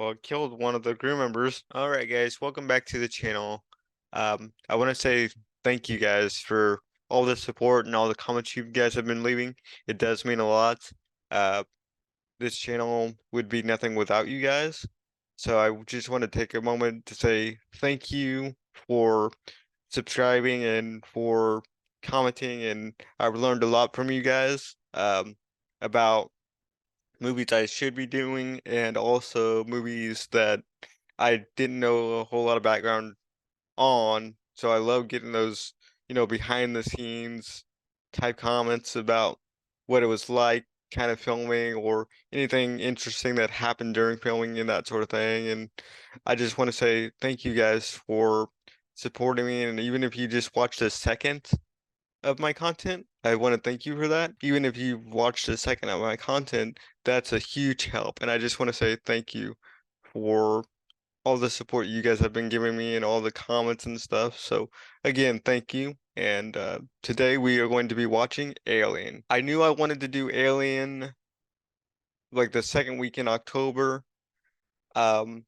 Well, it killed one of the crew members. All right, guys, welcome back to the channel. I want to say thank you guys for all the support and all the comments you guys have been leaving. It does mean a lot. Uh, this channel would be nothing without you guys. So I just want to take a moment to say thank you for subscribing and for commenting, and I've learned a lot from you guys about movies I should be doing and also movies that I didn't know a whole lot of background on. So I love getting those, behind the scenes type comments about what it was like kind of filming or anything interesting that happened during filming and that sort of thing. And I just want to say thank you guys for supporting me. And even if you just watched a second of my content, I want to thank you for that. Even if you watched a second of my content, that's a huge help. And I just want to say thank you for all the support you guys have been giving me and all the comments and stuff. So again, thank you. And today we are going to be watching Alien. I knew I wanted to do Alien like the second week in October, um,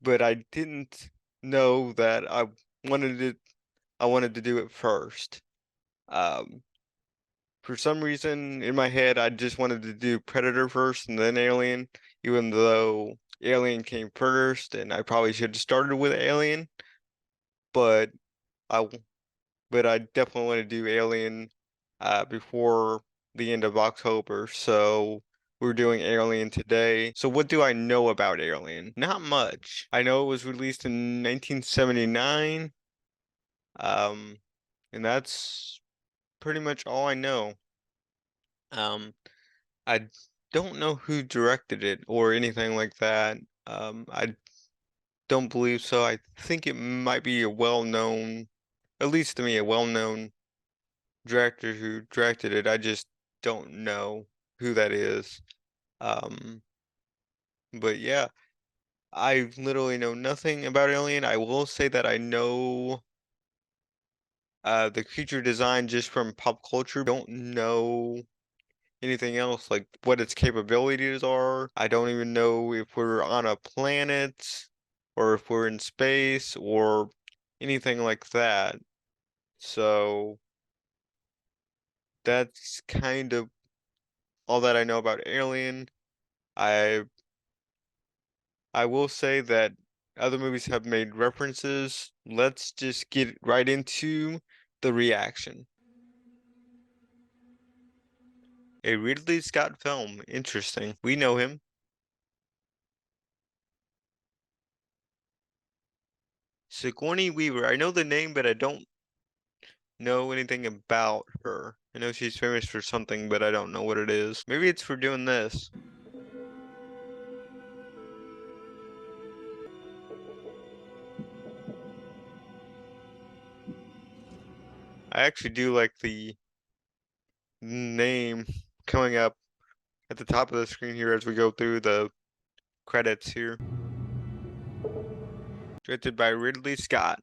but I didn't know that I wanted to do it first. Um, For some reason in my head, I just wanted to do Predator first and then Alien, even though Alien came first, and I probably should have started with Alien. But I, but I definitely want to do Alien before the end of October. So we're doing Alien today. So what do I know about Alien? Not much. I know it was released in 1979. Um, and that's pretty much all I know. Um, I don't know who directed it or anything like that. I don't believe so. I think it might be a well-known, at least to me, a well-known director who directed it. I just don't know who that is. Um, but yeah, I literally know nothing about Alien. I will say that I know the creature design just from pop culture. Don't know anything else, like what its capabilities are. I don't even know if we're on a planet or if we're in space or anything like that. So that's kind of all that I know about Alien. I I will say that other movies have made references. Let's just get right into the reaction. A Ridley Scott film. Interesting. We know him. Sigourney Weaver. I know the name, but I don't know anything about her. I know she's famous for something, but I don't know what it is. Maybe it's for doing this. I actually do like the name coming up at the top of the screen here as we go through the credits here. Directed by Ridley Scott.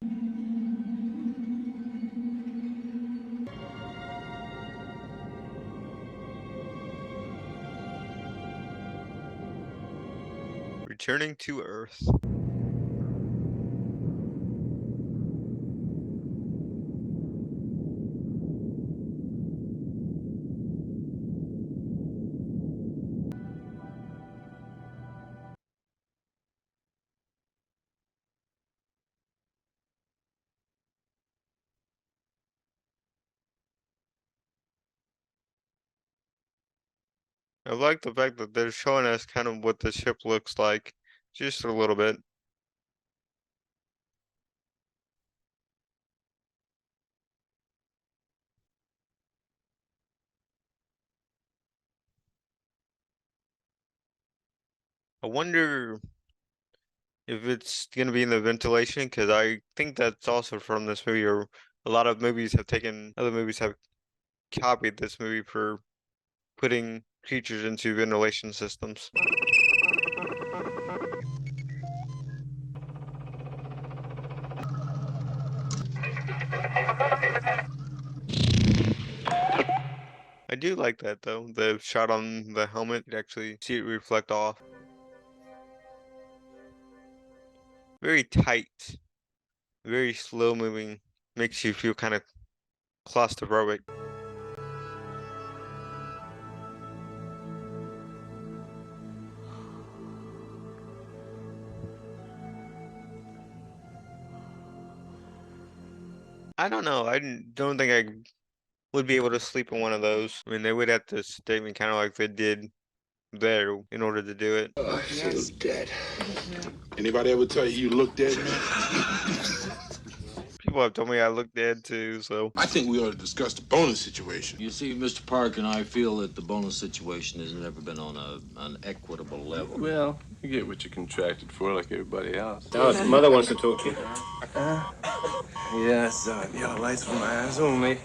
Returning to Earth. I like the fact that they're showing us kind of what the ship looks like, just a little bit. I wonder if it's gonna be in the ventilation, because I think that's also from this movie, or a lot of movies have taken, other movies have copied this movie for putting creatures into ventilation systems. I do like that though, the shot on the helmet, you actually see it reflect off. very tight, very slow moving, makes you feel kind of claustrophobic. I don't know. don't think I would be able to sleep in one of those. I mean, they would have to stay me kind of like they did there in order to do it. I feel dead. Anybody ever tell you look dead, man? People have told me I look dead too, so. I think we ought to discuss the bonus situation. You see, Mr. Park and I feel that the bonus situation has never been on an equitable level. Well, you get what you contracted for like everybody else. Alice, Mother wants to talk to you. Yes, yellow lights for my eyes only.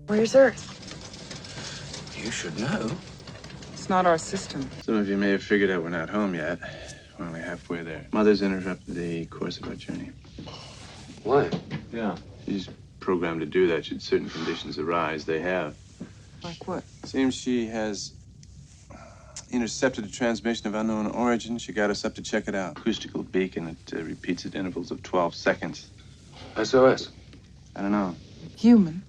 Where's Earth? You should know. It's not our system. Some of you may have figured out we're not home yet. We're only halfway there. Mother's interrupted the course of our journey. Why? Yeah. She's programmed to do that should certain conditions arise. They have. Like what? Seems she has intercepted a transmission of unknown origin. She got us up to check it out. Acoustical beacon that repeats at intervals of 12 seconds. SOS. I don't know. Human.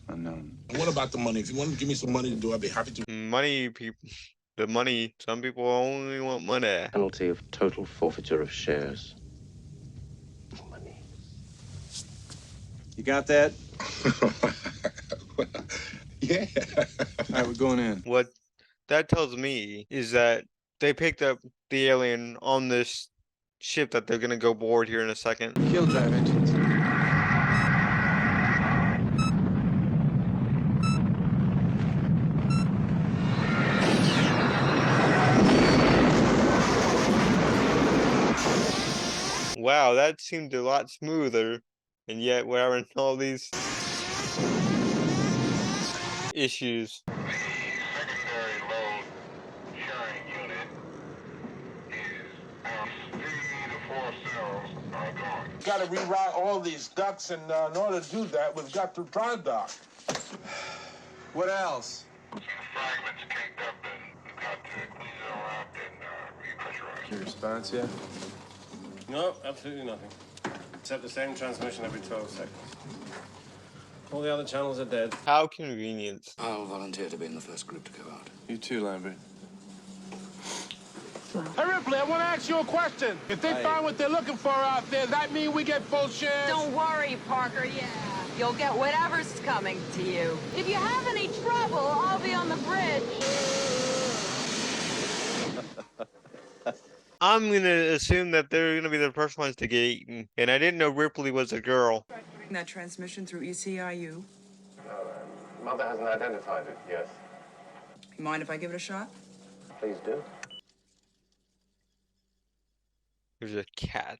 Unknown. What about the money? If you want to give me some money to do, I'd be happy to. Money, people. The money. Some people only want money. Penalty of total forfeiture of shares. Money. You got that? Yeah. All right, we're going in. What that tells me is that they picked up the alien on this ship that they're gonna go board here in a second. Kill drive engines. Wow, that seemed a lot smoother, and yet we're having all these issues. Secondary load sharing unit is out. 3 to 4 cells are gone. Got to reroute all these ducts, and in order to do that, we've got to dry dock. What else? Some fragments caked up and we've got to clean it all out and repressurize. Your response yet? No, absolutely nothing. Except the same transmission every 12 seconds. All the other channels are dead. How convenient. I'll volunteer to be in the first group to go out. You too, Lambert. Hey, Ripley, I want to ask you a question. If they find what they're looking for out there, does that mean we get full shares? Don't worry, Parker, yeah. You'll get whatever's coming to you. If you have any trouble, I'll be on the bridge. I'm gonna assume that they're gonna be the first ones to get eaten, and I didn't know Ripley was a girl. That transmission through ECIU. Mother hasn't identified it yet. You mind if I give it a shot? Please do. There's a cat.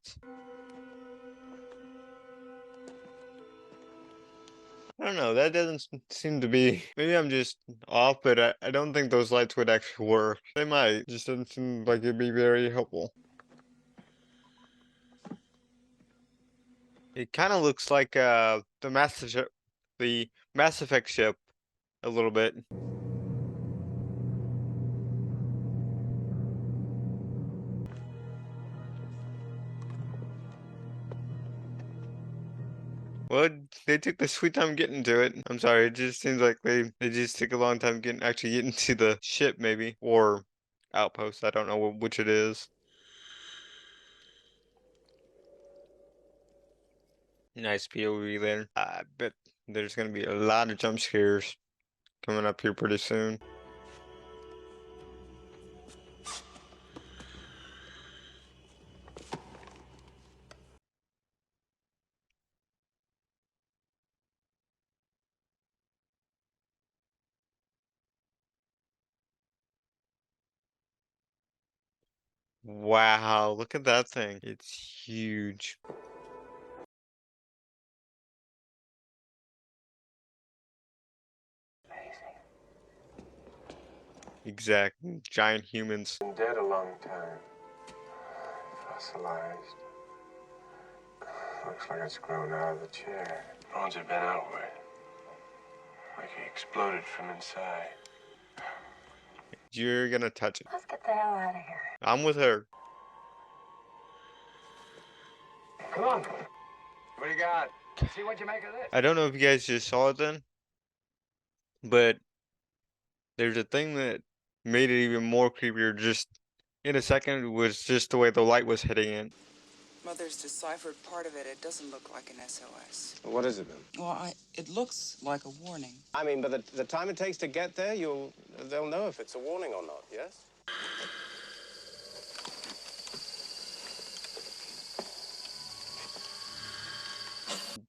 I don't know, that doesn't seem to be. Maybe I'm just off, but I don't think those lights would actually work. They might. Just doesn't seem like it'd be very helpful. It kind of looks like the Mass Effect ship a little bit. Well, they took the sweet time getting to it. I'm sorry, it just seems like they just took a long time actually getting to the ship, maybe, or outpost. I don't know which it is. Nice POV there. I bet there's gonna be a lot of jump scares coming up here pretty soon. Wow, look at that thing. It's huge. Exactly. Giant humans. Been dead a long time. Fossilized. Looks like it's grown out of the chair. Bones have been outward. Like he exploded from inside. You're gonna touch it. Let's get the hell out of here. I'm with her. Come on. What do you got? See what you make of this. I don't know if you guys just saw it then, but there's a thing that made it even more creepier just in a second was just the way the light was hitting it. Mother's deciphered part of it. It doesn't look like an SOS. What is it then? Well, it looks like a warning. I mean, but the time it takes to get there, they'll know if it's a warning or not, yes?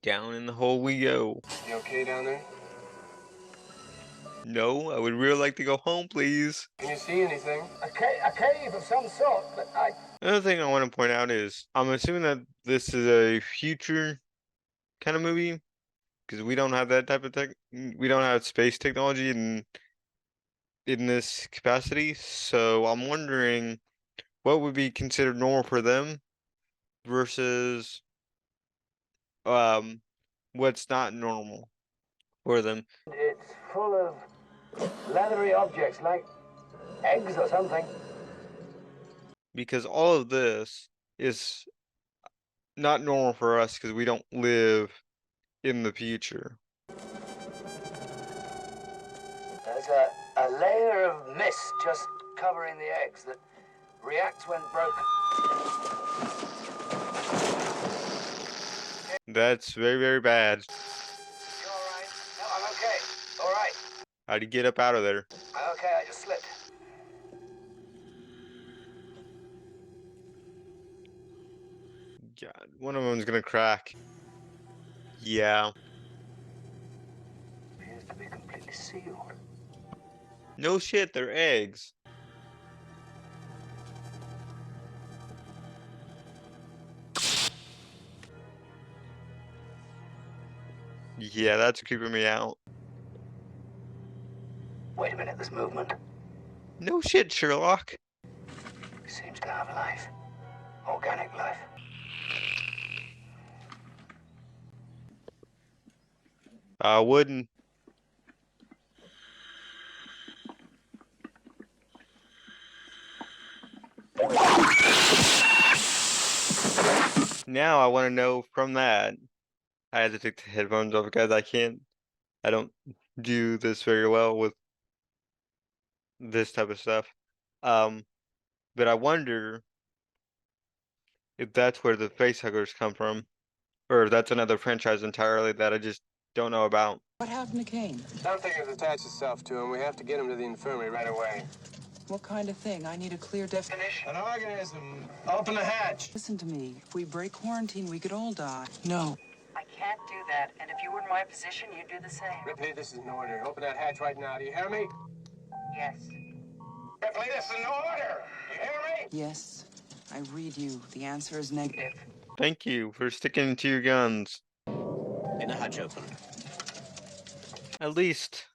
Down in the hole we go. You okay down there? No, I would really like to go home, please. Can you see anything? A cave of some sort, but Another thing I want to point out is I'm assuming that this is a future kind of movie because we don't have that type of we don't have space technology in this capacity. So I'm wondering what would be considered normal for them versus what's not normal for them. it's full of leathery objects like eggs or something. Because all of this is not normal for us because we don't live in the future. There's a layer of mist just covering the eggs that reacts when broken. That's very, very bad. You all right? No, I'm okay. All right. How'd you get up out of there? Okay, I just slipped. God, one of them's gonna crack. Yeah. Appears to be completely sealed. No shit, they're eggs. Yeah, that's creeping me out. Wait a minute, there's movement. No shit, Sherlock. Seems to have life. Organic life. I wouldn't. Now I want to know from that. I had to take the headphones off because I don't do this very well with this type of stuff. But I wonder if that's where the facehuggers come from, or if that's another franchise entirely that I just don't know about. What happened to Kane? Something has attached itself to him. We have to get him to the infirmary right away. What kind of thing? I need a clear definition. An organism. Open the hatch. Listen to me. If we break quarantine, we could all die. No. I can't do that, and if you were in my position, you'd do the same. Ripley, this is an order. Open that hatch right now. Do you hear me? Yes. Ripley, this is an order. You hear me? Yes. I read you. The answer is negative. Thank you for sticking to your guns. In the hatch open. At least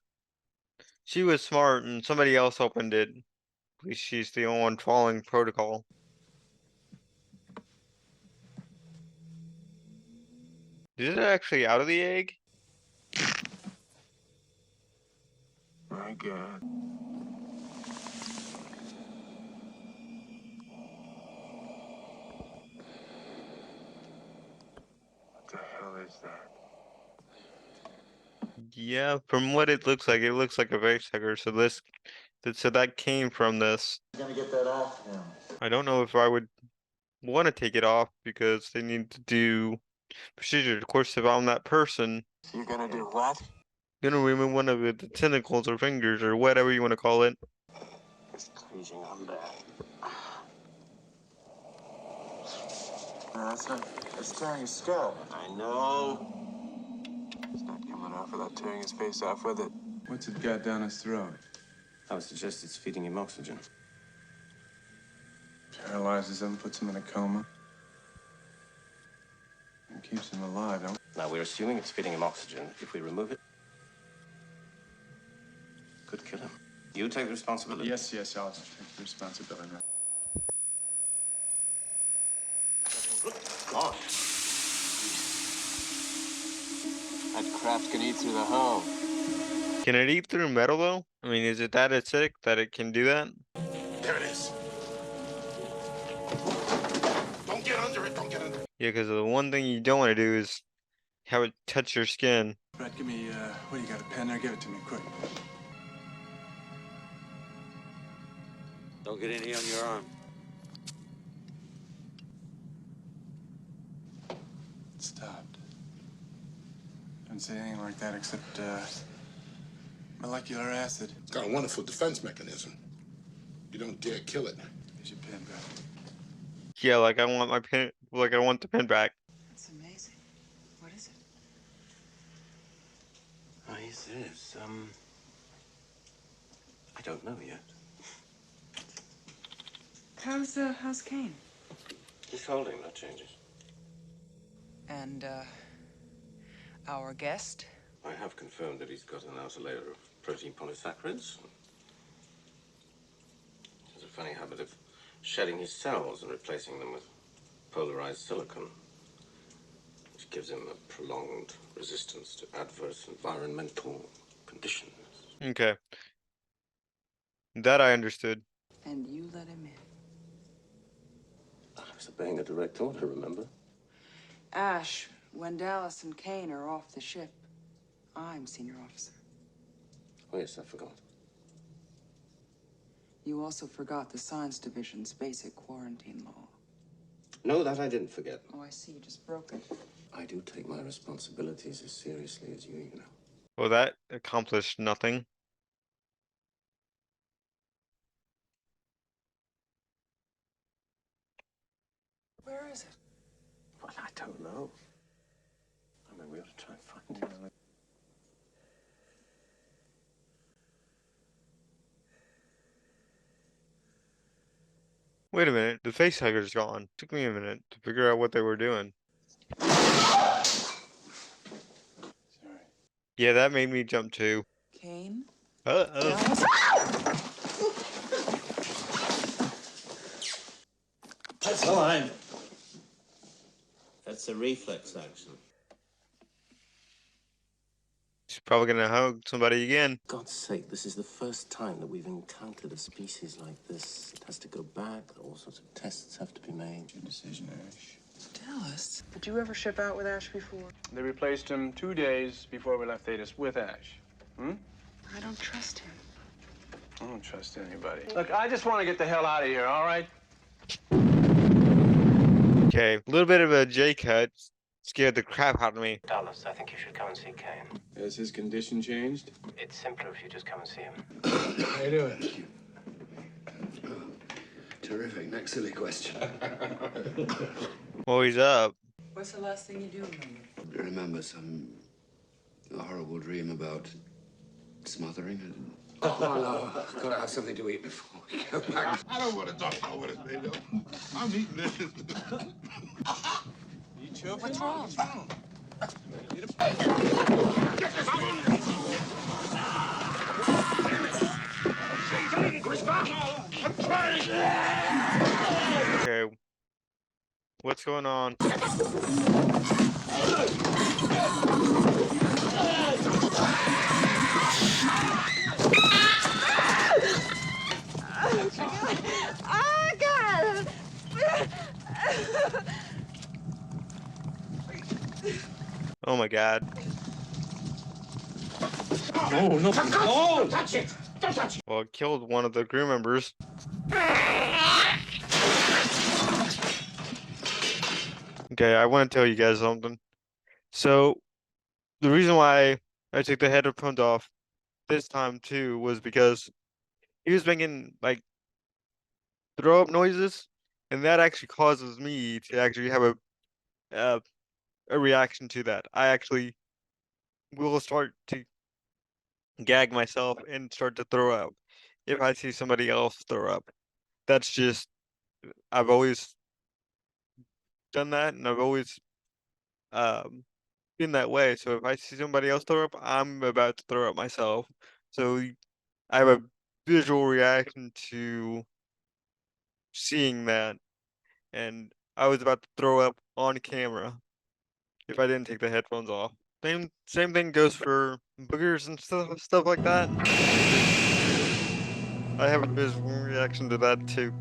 she was smart and somebody else opened it. At least she's the only one following protocol. Is it actually out of the egg? My God. What the hell is that? Yeah, from what it looks like a facehugger. So that came from this. Gonna get that off him. I don't know if I would want to take it off because they need to do procedure. Of course, if I'm that person, You're gonna do what? gonna remove one of the tentacles or fingers or whatever you want to call it. It's crazy on that. It's tearing his skull. I know. It's not coming off without tearing his face off with it. What's it got down his throat? I would suggest it's feeding him oxygen. Paralyzes him, puts him in a coma. And keeps him alive, don't Now, we're assuming it's feeding him oxygen. If we remove it, could kill him. You take the responsibility. Yes, I'll take the responsibility. Gosh. That craft can eat through the hull. Can it eat through metal though? I mean, is it that acidic that it can do that? There it is. Don't get under it. Don't get under it. Yeah, because the one thing you don't want to do is have it touch your skin. Brett, give me, what do you got, a pen there? Give it to me, quick. Don't get any on your arm. It stopped. Didn't say anything like that except, molecular acid. It's got a wonderful defense mechanism. You don't dare kill it. Here's your pen, Brett. Yeah, like I want my pen, like I want the pen back. That's amazing. What is it? Oh, he says, I don't know yet. How's Kane? He's holding, no changes. And, our guest? I have confirmed that he's got an outer layer of protein polysaccharides. He has a funny habit of shedding his cells and replacing them with polarized silicon, which gives him a prolonged resistance to adverse environmental conditions. Okay. That I understood. And you let him in. I was obeying a direct order, remember? Ash, when Dallas and Kane are off the ship, I'm senior officer. Oh, yes, I forgot. You also forgot the Science Division's basic quarantine law. No, that I didn't forget. Oh, I see. You just broke it. I do take my responsibilities as seriously as you know. Well, that accomplished nothing. Where is it? Well, I don't know. I mean, we ought to try and find it. Wait a minute, the face hugger's gone. Took me a minute to figure out what they were doing. Sorry. Yeah, that made me jump too. Kane? Uh-oh. Dallas? That's fine. That's a reflex action. She's probably gonna hug somebody again. For God's sake, this is the first time that we've encountered a species like this. It has to go back. All sorts of tests have to be made. Your decision, Ash. Dallas? Did you ever ship out with Ash before? They replaced him 2 days before we left Thetis with Ash. I don't trust him. I don't trust anybody. Look, I just want to get the hell out of here, all right? Okay, a little bit of a J cut scared the crap out of me. Dallas, I think you should come and see Kane. Has his condition changed? It's simpler if you just come and see him. How you doing? Terrific. Next silly question. Well, he's up. What's the last thing you do remember? I remember a horrible dream about smothering. Oh, no. Gotta have something to eat before we go back. I don't want to talk about what it's made of. I'm eating this. You choking? What's wrong? Okay. What's going on? Oh, God! Oh my god. No, no, don't touch it. Don't touch it. Well, it killed one of the crew members. Okay, I want to tell you guys something. So, the reason why I took the headphones off this time too was because he was making like throw up noises, and that actually causes me to actually have a reaction to that. I actually will start to gag myself and start to throw up if I see somebody else throw up. That's just, I've always done that, and I've always been that way. So if I see somebody else throw up, I'm about to throw up myself. So I have a visual reaction to seeing that, and I was about to throw up on camera if I didn't take the headphones off. Same thing goes for boogers and stuff like that. I have a visual reaction to that too.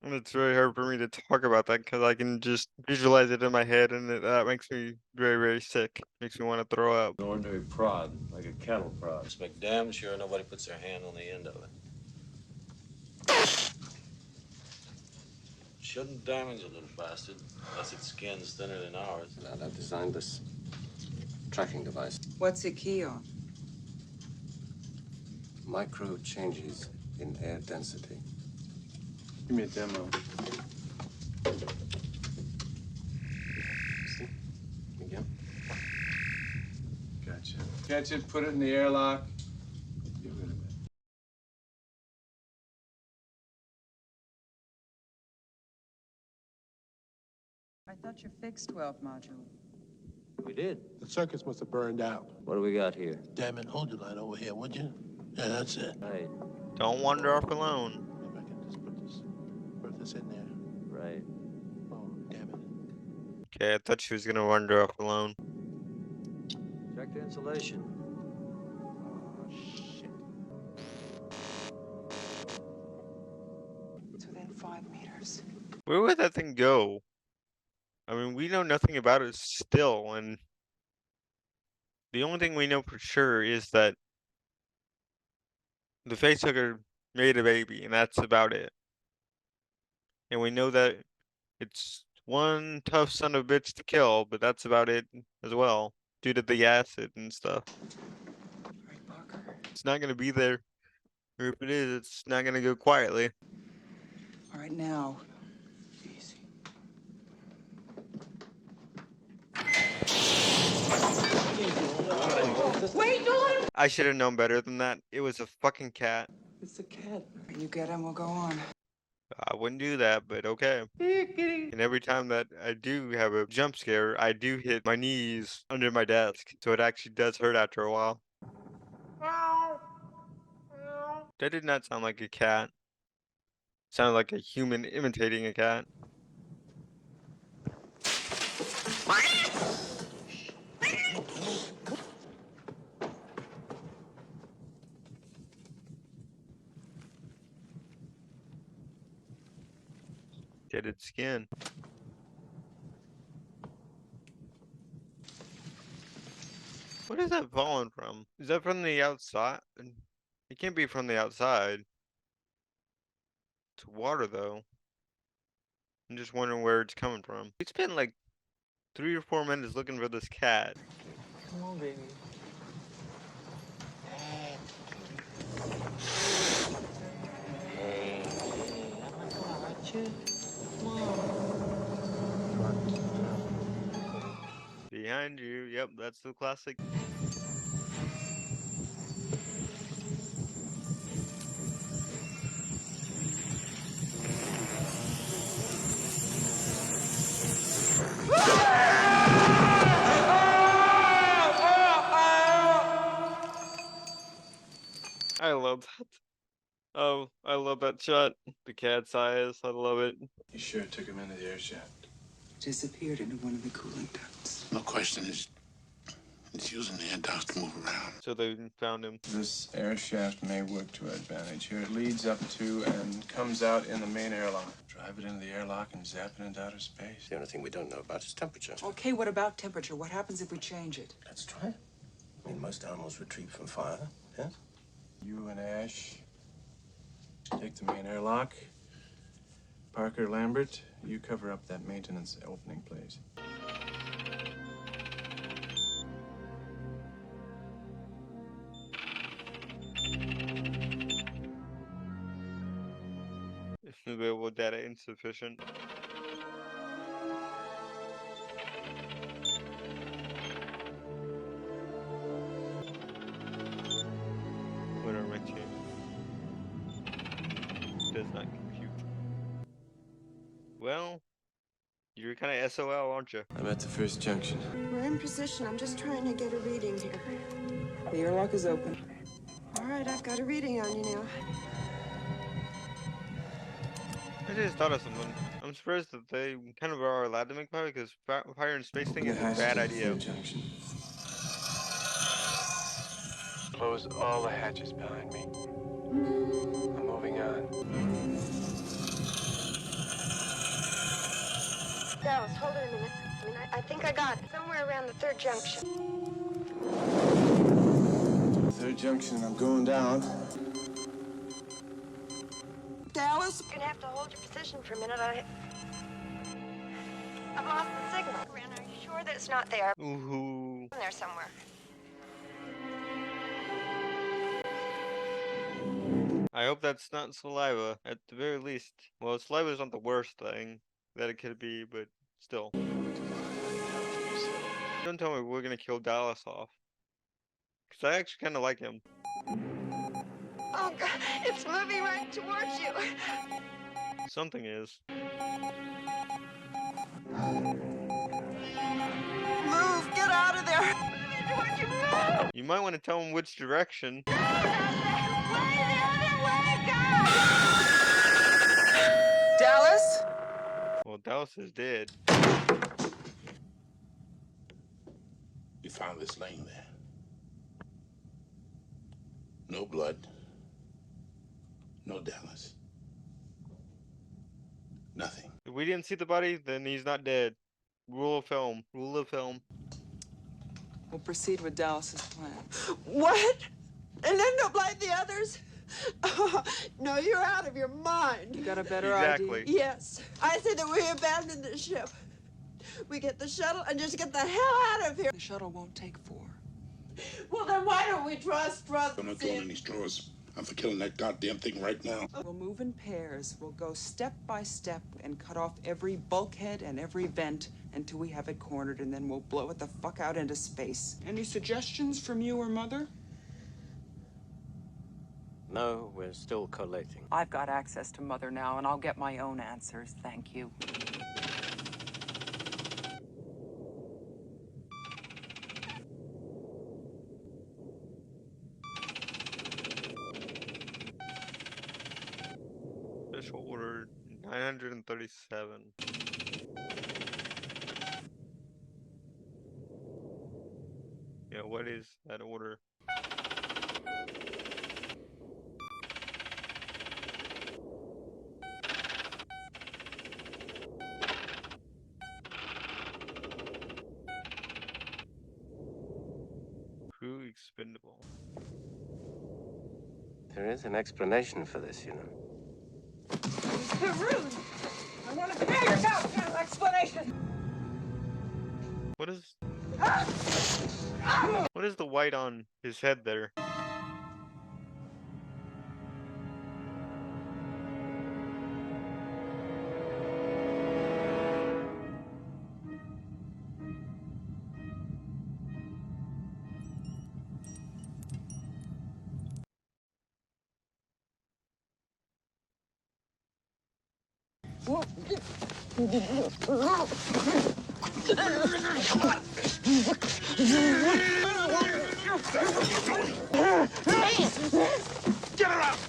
And it's very hard for me to talk about that because I can just visualize it in my head, and that makes me very, very sick. Makes me want to throw up. An ordinary prod, like a cattle prod. Just make damn sure nobody puts their hand on the end of it. Shouldn't damage a little bastard, unless its skin's thinner than ours. Lad, I've designed this tracking device. What's it key on? Micro changes in air density. Give me a demo. See? Again? Gotcha. Catch it, put it in the airlock. Get rid of it. I thought you fixed 12 module. We did. The circuits must have burned out. What do we got here? Damn it, hold your light over here, would you? Yeah, that's it. Right, Don't wander off alone. If I can just put this in there. right. Oh, damn it. Okay, I thought she was gonna wander off alone. Check the insulation. Oh, shit. It's within 5 meters. Where would that thing go? I mean, we know nothing about it still, and the only thing we know for sure is that the facehugger made a baby, and that's about it. And we know that it's one tough son of a bitch to kill, but that's about it as well, due to the acid and stuff. Right, Parker. It's not gonna be there, or if it is, it's not gonna go quietly. All right, now. Easy. Wait, don't! I should have known better than that. It was a fucking cat. It's a cat. You get him, we'll go on. I wouldn't do that, but okay. And every time that I do have a jump scare, I do hit my knees under my desk, so it actually does hurt after a while. That did not sound like a cat. Sounded like a human imitating a cat. Deaded skin. What is that falling from? Is that from the outside? It can't be from the outside. It's water though. I'm just wondering where it's coming from. We spent like 3 or 4 minutes looking for this cat. Come on, baby. Behind you. Yep, that's the classic. I love that. Oh, I love that shot. The cat's eyes. I love it. You sure took him into the air shaft? Disappeared into one of the cooling ducts. No question, it's using the air ducts to move around. So they found him. This air shaft may work to our advantage. Here it leads up to and comes out in the main airlock. Drive it into the airlock and zap it into outer space. The only thing we don't know about is temperature. Okay, what about temperature? What happens if we change it? Let's try it. I mean, most animals retreat from fire, yes? You and Ash take the main airlock. Parker, Lambert, you cover up that maintenance opening, please. Available data insufficient. What are my two? Does not compute. Well, you're kind of SOL, aren't you? I'm at the first junction. We're in position. I'm just trying to get a reading here. The airlock is open. All right, I've got a reading on you now. I just thought of something. I'm surprised that they kind of are allowed to make fire because fire in space thing is a bad idea. Junction. close all the hatches behind me. I'm moving on. Dallas, hold it a minute. I think I got it. Somewhere around the third junction. Third junction, I'm going down. Dallas? You're gonna have to hold your position for a minute. I've lost the signal. Ren, are you sure that it's not there? Ooh. In there somewhere. I hope that's not saliva, at the very least. Well, saliva is not the worst thing that it could be, but still. Don't tell me we're gonna kill Dallas off. Because I actually kind of like him. Oh, God, it's moving right towards you. Something is. Move, get out of there. Moving towards you, move. You might want to tell him which direction. Dallas? Well, Dallas is dead. You found this laying there. No blood. No Dallas. Nothing. If we didn't see the body, then he's not dead. Rule of film. Rule of film. We'll proceed with Dallas's plan. What? And then don't blame the others? No, you're out of your mind. You got a better Exactly. idea? Yes. I say that we abandon the ship. We get the shuttle and just get the hell out of here. The shuttle won't take 4. Well, then why don't we trust I'm not throwing any straws. I'm for killing that goddamn thing right now. We'll move in pairs. We'll go step by step and cut off every bulkhead and every vent until we have it cornered, and then we'll blow it the fuck out into space. Any suggestions from you or Mother? No, we're still collating. I've got access to Mother now, and I'll get my own answers. Thank you. Special order 937. Yeah, what is that order? Crew expendable. There is an explanation for this, you know. Too rude. I want to hear your goddamn explanation. What is the white on his head there?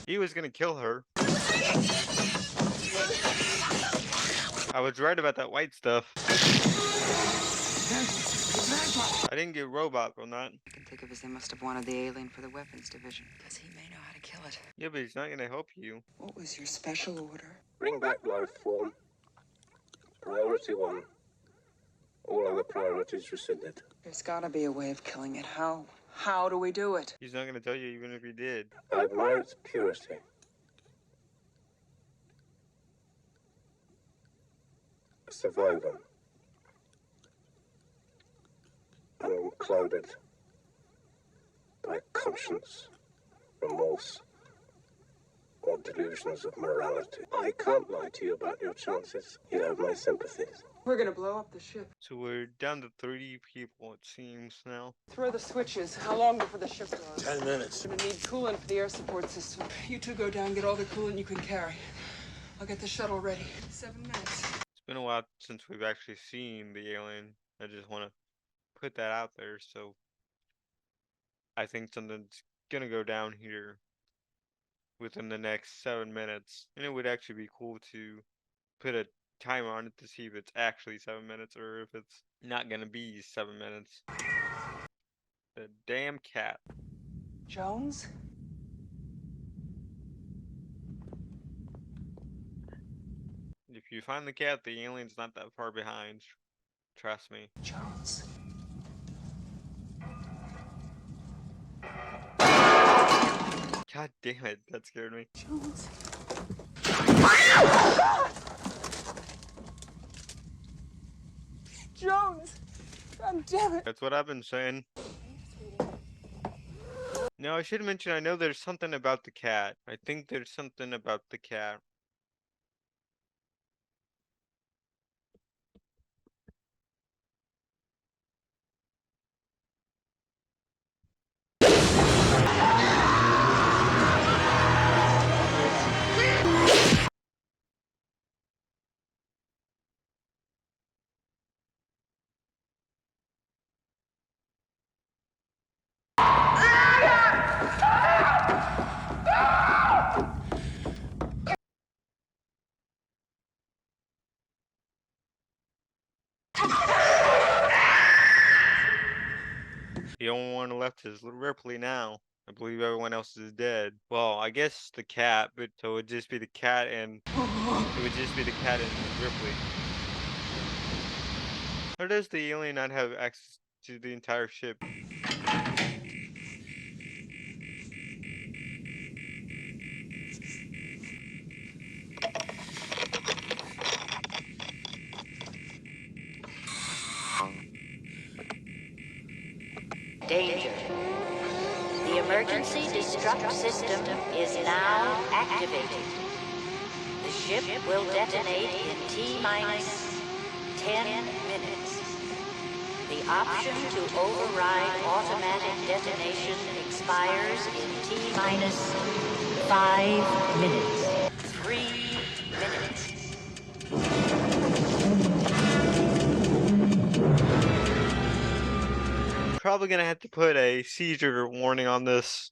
He was gonna kill her. I was right about that white stuff. I didn't get robot on that. I can think of as they must have wanted the alien for the weapons division, because he may know how to kill it. Yeah, but he's not gonna help you. What was your special order? Bring back life form. Priority 1. All other priorities rescinded. There's gotta be a way of killing it. How? How do we do it? He's not gonna tell you even if he did. I admire its purity. A survivor. Unclouded by conscience, remorse, or delusions of morality. I can't lie to you about your chances. You have my sympathies. We're gonna blow up the ship. So we're down to 30 people, it seems now. Throw the switches. How long before the ship goes? 10 minutes. We're gonna need coolant for the air support system. You two go down, get all the coolant you can carry. I'll get the shuttle ready. 7 minutes. It's been a while since we've actually seen the alien. I just want to put that out there, so I think something's gonna go down here within the next 7 minutes. And it would actually be cool to put a timer on it to see if it's actually 7 minutes or if it's not gonna be 7 minutes. The damn cat. Jones? If you find the cat, the alien's not that far behind. Trust me. Jones. God damn it, that scared me. Jones. Jones! God damn it! That's what I've been saying. No, I should mention, I know there's something about the cat. I think there's something about the cat. The only one left is Ripley now. I believe everyone else is dead. Well, I guess the cat, but so it would just be the cat and Ripley. Or does the alien not have access to the entire ship? Danger. The emergency destruct system is now activated. The ship will detonate in T-minus 10 minutes. The option to override automatic detonation expires in T-minus 5 minutes. 3 minutes. Probably gonna have to put a seizure warning on this.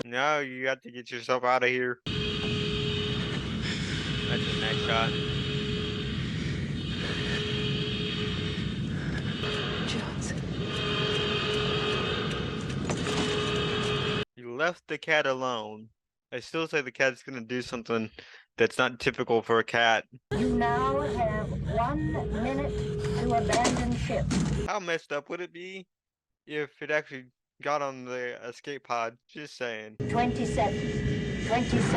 No, you got to get yourself out of here. That's a nice shot. Jones. You left the cat alone. I still say the cat's gonna do something that's not typical for a cat. You now have 1 minute to abandon ship. How messed up would it be if it actually got on the escape pod? Just saying. 27, 26,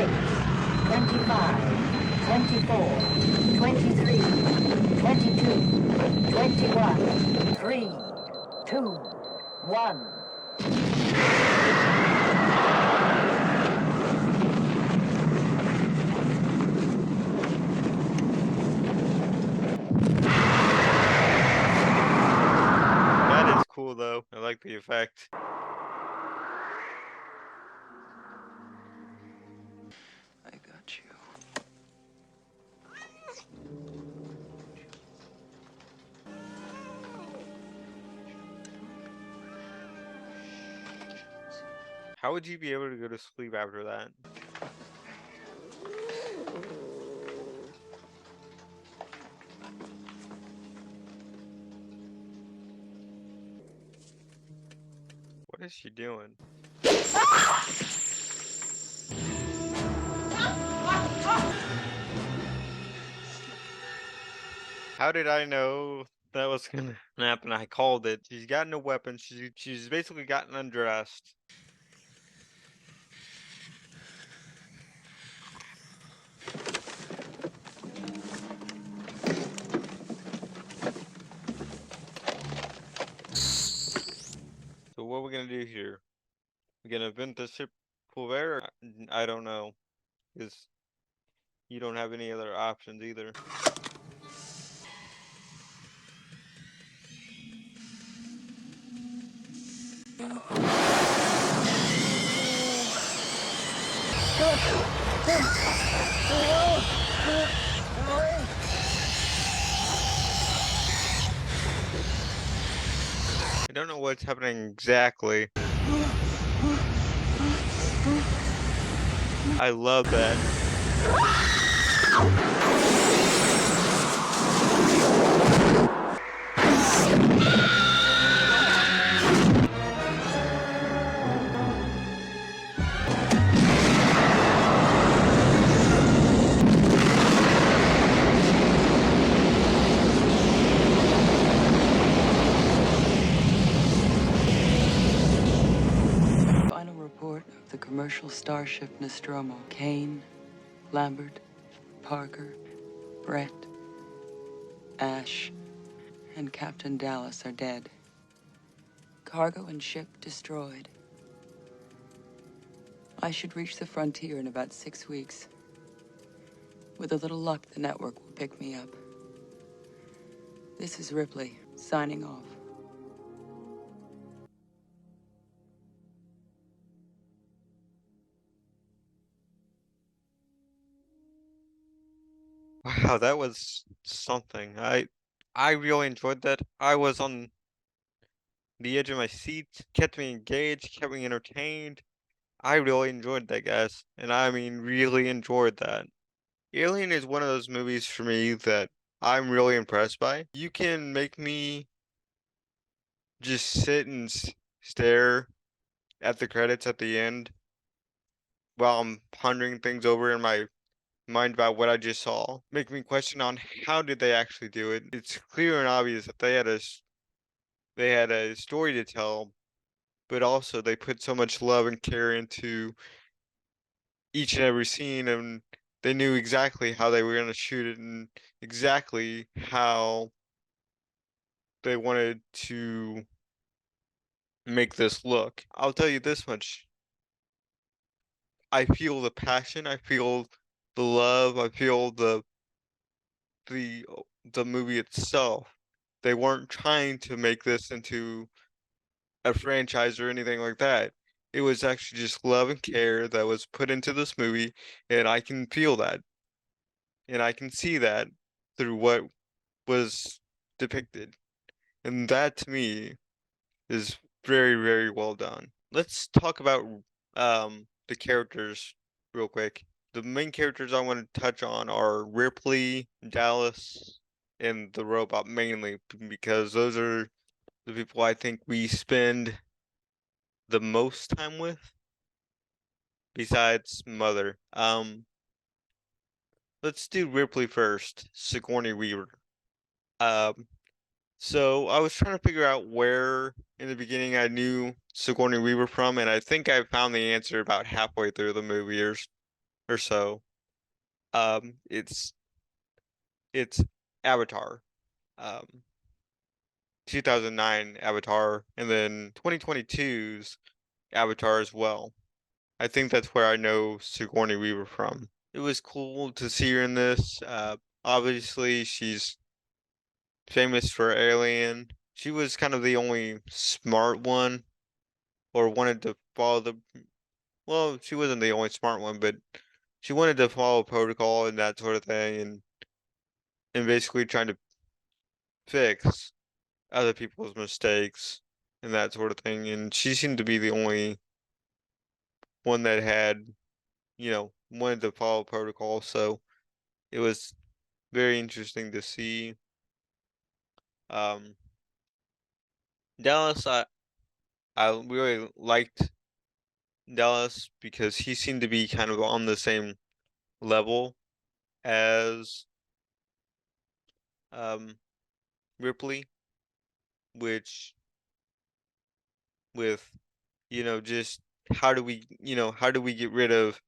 25, 24, 23, 22, 21, 3, 2, 1. That is cool though. I like the effect. I got you. How would you be able to go to sleep after that? What is she doing? How did I know that was gonna happen? I called it. She's got no weapon. She's basically gotten undressed. So what are we gonna do here? We're gonna vent the ship full of air? I don't know, because you don't have any other options either. I don't know what's happening exactly. I love that. Final report of the commercial starship Nostromo. Kane, Lambert, Parker, Brett, Ash, and Captain Dallas are dead. Cargo and ship destroyed. I should reach the frontier in about 6 weeks. With a little luck, the network will pick me up. This is Ripley, signing off. Wow, that was something. I really enjoyed that. I was on the edge of my seat, kept me engaged, kept me entertained. I really enjoyed that, guys. And I mean, really enjoyed that. Alien is one of those movies for me that I'm really impressed by. You can make me just sit and stare at the credits at the end while I'm pondering things over in my mind about what I just saw. Make me question on how did they actually do it. It's clear and obvious that they had a story to tell, but also they put so much love and care into each and every scene, and they knew exactly how they were going to shoot it and exactly how they wanted to make this look. I'll tell you this much. I feel the passion, I feel the love, I feel the the movie itself. They weren't trying to make this into a franchise or anything like that. It was actually just love and care that was put into this movie, and I can feel that. And I can see that through what was depicted. And that to me is very, very well done. Let's talk about the characters real quick. The main characters I want to touch on are Ripley, Dallas, and the robot mainly because those are the people I think we spend the most time with besides Mother. Let's do Ripley first, Sigourney Weaver. Um, so I was trying to figure out where in the beginning I knew Sigourney Weaver from, and I think I found the answer about halfway through the movie or so. It's Avatar. Um, 2009 Avatar, and then 2022's Avatar as well. I think that's where I know Sigourney Weaver from. It was cool to see her in this. Obviously, she's famous for Alien. She was kind of the only smart one, or wanted to follow the. Well, she wasn't the only smart one, but she wanted to follow protocol and that sort of thing, and basically trying to fix other people's mistakes and that sort of thing. And she seemed to be the only one that had, wanted to follow protocol. So it was very interesting to see. Um, Dallas, I really liked Dallas because he seemed to be kind of on the same level as um Ripley, which with just how do we get rid of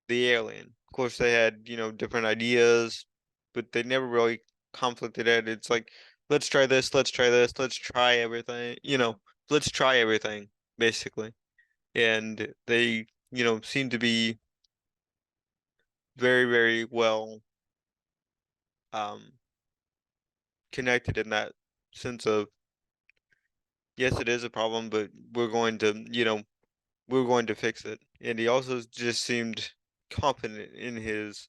the alien? Of course, they had different ideas, but they never really conflicted it. It's like let's try this, let's try this, let's try everything. Let's try everything basically, and they seem to be very very well um connected in that sense of yes, it is a problem, but we're going to, we're going to fix it. And he also just seemed confident in his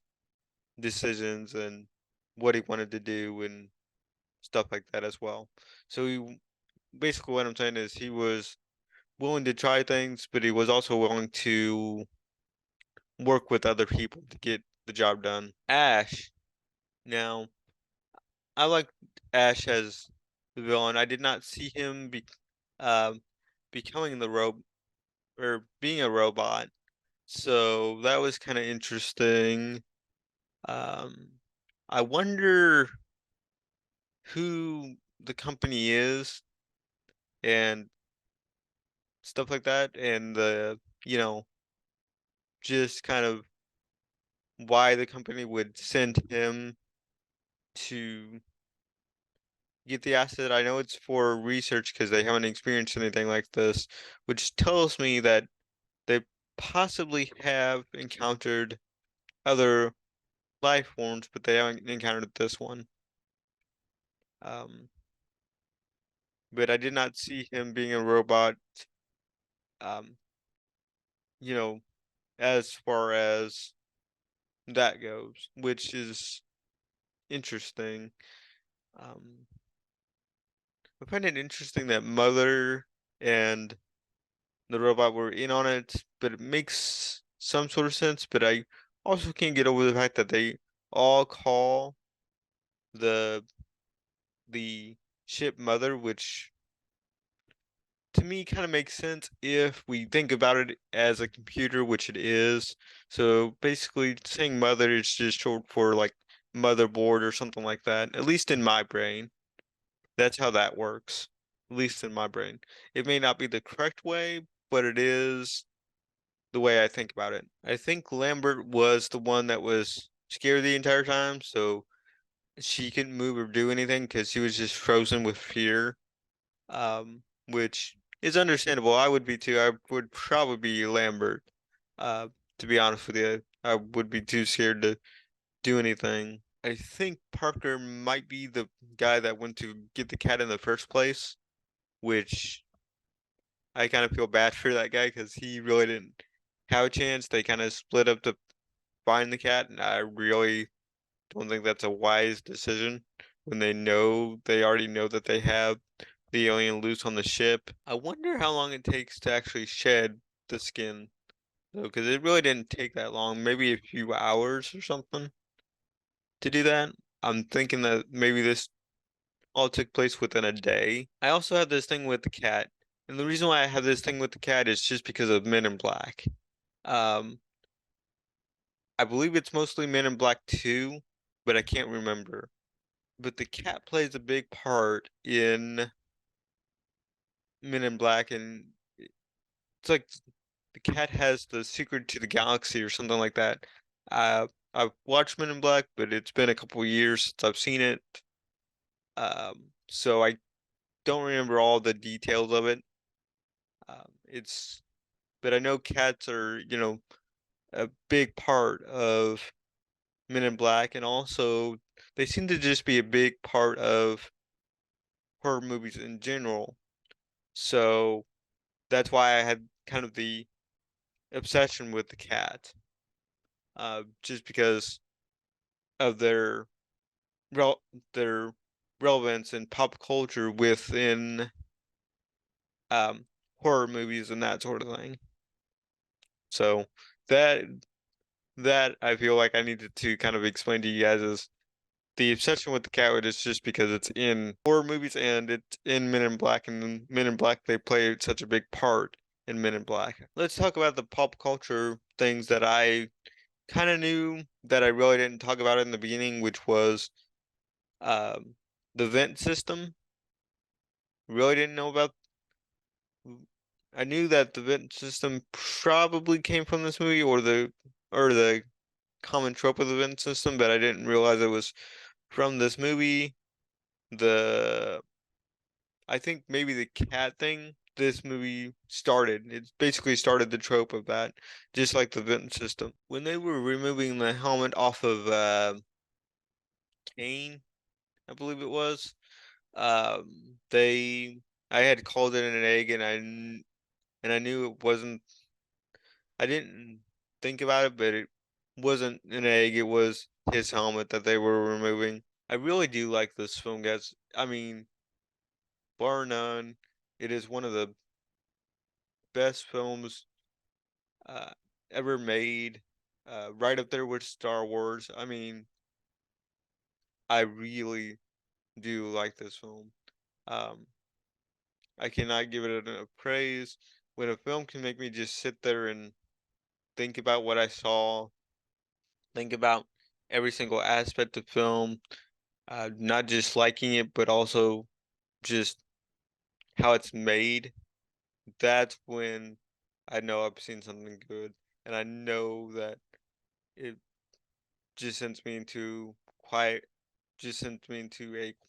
decisions and what he wanted to do and stuff like that as well. So basically what I'm saying is he was willing to try things, but he was also willing to work with other people to get the job done. Ash, now I like Ash as the villain. I did not see him um becoming the or being a robot. So that was kind of interesting. Um, I wonder who the company is and stuff like that, and just kind of why the company would send him to get the asset. I know it's for research because they haven't experienced anything like this, which tells me that they possibly have encountered other life forms, but they haven't encountered this one. But I did not see him being a robot, um, you know, as far as that goes, which is interesting. Um, I find it interesting that Mother and the robot were in on it, but it makes some sort of sense. But I also can't get over the fact that they all call the the ship Mother, which to me kind of makes sense if we think about it as a computer, which it is. So basically, saying Mother is just short for like motherboard or something like that. At least in my brain, that's how that works. At least in my brain, it may not be the correct way, but it is the way I think about it. I think Lambert was the one that was scared the entire time, so she couldn't move or do anything because she was just frozen with fear. Which is understandable. I would be too. I would probably be Lambert. Uh, to be honest with you, I would be too scared to do anything. I think Parker might be the guy that went to get the cat in the first place, which I kind of feel bad for that guy because he really didn't have a chance. They kind of split up to find the cat, and I really don't think that's a wise decision when they already know that they have the alien loose on the ship. I wonder how long it takes to actually shed the skin, though, because it really didn't take that long, maybe a few hours or something to do that. I'm thinking that maybe this all took place within a day. I also have this thing with the cat, and the reason why I have this thing with the cat is just because of Men in Black. Um, I believe it's mostly Men in Black 2, but I can't remember. But the cat plays a big part in Men in Black, and it's like the cat has the secret to the galaxy or something like that. I've watched Men in Black, but it's been a couple years since I've seen it. So I don't remember all the details of it. But I know cats are, a big part of Men in Black, and also they seem to just be a big part of horror movies in general. So that's why I had kind of the obsession with the cat, just because of rel their relevance in pop culture within horror movies and that sort of thing. So that that I feel like I needed to kind of explain to you guys is the obsession with the cat is just because it's in horror movies and it's in Men in Black, and in Men in Black they play such a big part in Men in Black. Let's talk about the pop culture things that I kind of knew that I really didn't talk about in the beginning, which was the vent system. Really didn't know about. I knew that the vent system probably came from this movie or the common trope of the vent system, but I didn't realize it was from this movie. I think maybe the cat thing this movie started. It basically started the trope of that, just like the vent system. When they were removing the helmet off of Kane, I believe it was, they I had called it an egg, and I knew it wasn't. I didn't think about it, but it wasn't an egg. It was his helmet that they were removing. I really do like this film, guys. I mean, bar none, it is one of the best films uh, ever made. Right up there with Star Wars. I mean, I really do like this film. Um, I cannot give it enough praise. When a film can make me just sit there and think about what I saw, think about every single aspect of film, not just liking it, but also just how it's made, that's when I know I've seen something good. And I know that it just sends me into a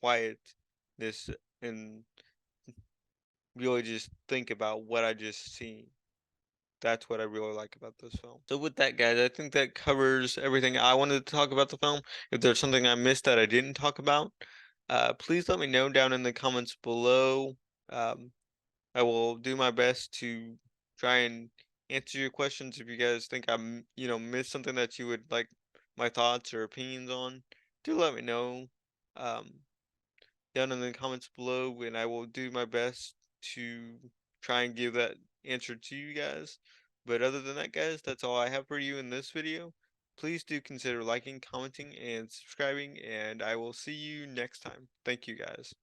quietness and really just think about what I just seen. That's what I really like about this film. So with that, guys, I think that covers everything I wanted to talk about the film. If there's something I missed that I didn't talk about, please let me know down in the comments below. Um, I will do my best to try and answer your questions. If you guys think I'm, missed something that you would like my thoughts or opinions on, do let me know down in the comments below, and I will do my best to try and give that answer to you guys. But other than that, guys, that's all I have for you in this video. Please do consider liking, commenting, and subscribing, and I will see you next time. Thank you, guys.